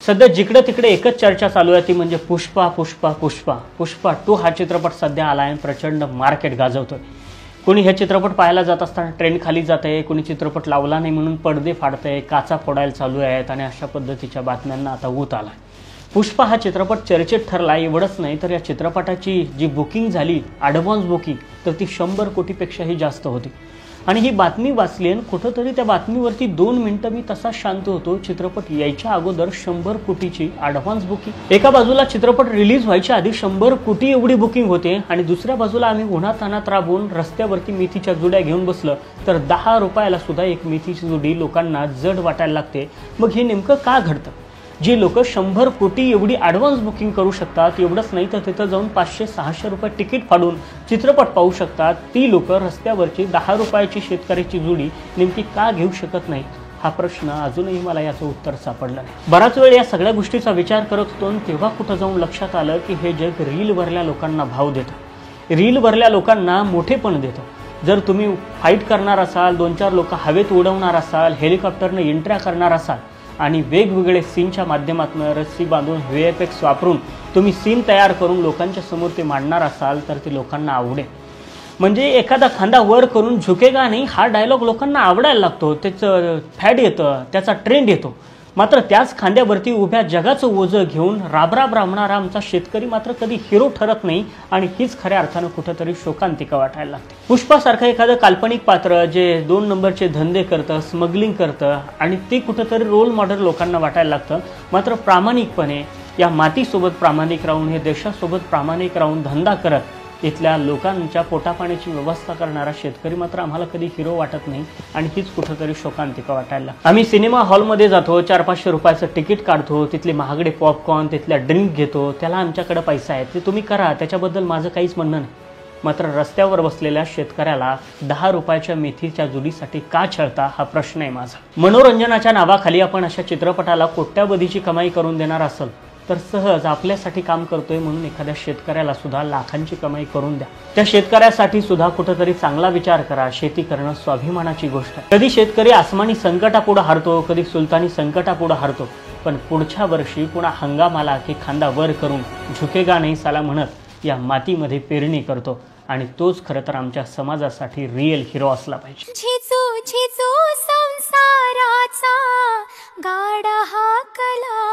सध्या जिकडे तिकडे एकच चर्चा चालू आहे ती म्हणजे पुष्पा पुष्पा पुष्पा पुष्पा 2 हा चित्रपट सध्या आला आहे, प्रचंड मार्केट गाजवतोय। कोणी हे चित्रपट पाहायला जात असताना ट्रेंड खाली जाते, कोणी चित्रपट लावला नाही म्हणून पडदे फाडते, काचा फोडायला चालू आहेत आणि अशा पद्धतीच्या बातम्यांना आता ऊत आला। पुष्पा हा चित्रपट चर्चेत ठरला एवढंच नाही तर या चित्रपटाची जी बुकिंग झाली ॲडव्हान्स बुकिंग तर ती 100 कोटीपेक्षाही जास्त होती। आणि ही बातमी वाचली आणि कुठेतरी त्या बातमीवरती 2 मिनिटं मी तसा शांत होतो। चित्रपट यायच्या अगोदर 100 कोटीची ॲडव्हान्स बुकिंग, एका बाजूला चित्रपट रिलीज व्हायच्या आधी 100 कोटी एवढी बुकिंग होते आणि दुसऱ्या बाजूला आम्ही उन्हातान्हात राबून रस्त्यावरती मेथीच्या जुड्या घेऊन बसलं तर 10 रुपयाला सुद्धा एक मेथीची जुडी लोकांना जड वाटायला लागते। मग हे नेमकं का घडतं? जे लोक 100 कोटी एवढी ॲडव्हान्स बुकिंग करू शकतात, एवढंच नाही तर तिथं जाऊन 500-600 रुपये तिकीट फाडून चित्रपट पाहू शकतात, ती लोक रस्त्यावरची 10 रुपयाची शेतकऱ्याची जुडी नेमकी का घेऊ शकत नाही? हा प्रश्न अजूनही मला याचं उत्तर सापडलं नाही। बराच वेळ या सगळ्या गोष्टीचा विचार करत होतो तेव्हा कुठं जाऊन लक्षात आलं की हे जग रीलवरल्या लोकांना भाव देतं, रीलवरल्या लोकांना मोठेपण देतं। जर तुम्ही फाईट करणार असाल, 2-4 लोक हवेत उडवणार असाल, हेलिकॉप्टरने एंट्र्या करणार असाल आणि वेगवेगळे सीनच्या माध्यमातून रस्सी बांधून VFX वापरून तुम्ही सीन तयार करून लोकांच्या समोर ते मांडणार असाल तर ते लोकांना आवडेल। म्हणजे एखादा खांदा वर करून झुकेगा नाही हा डायलॉग लोकांना आवडायला लागतो, त्याचं फॅड येतं, त्याचा ट्रेंड येतो। मात्र त्याच खांद्यावरती उभ्या जगाचं ओझं घेऊन राबराब राबणारा आमचा शेतकरी मात्र कधी हिरो ठरत नाही आणि हीच खऱ्या अर्थानं कुठेतरी शोकांतिका वाटायला लागते। पुष्पासारखं एखादं काल्पनिक पात्र जे 2 नंबरचे धंदे करतं, स्मगलिंग करतं आणि ते कुठेतरी रोल मॉडेल लोकांना वाटायला लागतं। मात्र प्रामाणिकपणे या मातीसोबत प्रामाणिक राहून, हे देशासोबत प्रामाणिक राहून धंदा करत इथल्या लोकांच्या पोटापाण्याची व्यवस्था करणारा शेतकरी मात्र आम्हाला कधी हिरो वाटत नाही आणि हीच कुठेतरी शोकांतिका वाटायला। आम्ही सिनेमा हॉलमध्ये जातो, 400-500 रुपयाचं तिकीट काढतो, तिथले महागडे पॉपकॉर्न, तिथल्या ड्रिंक घेतो, त्याला आमच्याकडे पैसा आहे ते तुम्ही करा, त्याच्याबद्दल माझं काहीच म्हणणं नाही। मात्र रस्त्यावर बसलेल्या शेतकऱ्याला 10 रुपयाच्या मेथीच्या जुडीसाठी का छळता हा प्रश्न आहे माझा। मनोरंजनाच्या नावाखाली आपण अशा चित्रपटाला कोट्यावधीची कमाई करून देणार असेल तर सहज आपल्यासाठी काम करतोय म्हणून एखाद्या शेतकऱ्याला सुद्धा लाखांची कमाई करून द्या। त्या शेतकऱ्यासाठी सुद्धा कुठेतरी चांगला विचार करा। शेती करणं स्वाभिमानाची गोष्ट आहे। कधी शेतकरी आसमानी संकटापुढे हारतो, कधी सुलतानी संकटापुढे हारतो, पण पुढच्या वर्षी पुन्हा हंगामाला की खांदा वर करून झुकेगा नाही साला म्हणत या मातीमध्ये पेरणी करतो आणि तोच खरं तर आमच्या समाजासाठी रिअल हिरो असला पाहिजे। झिजू झिजू संसाराचा गाडा हाकला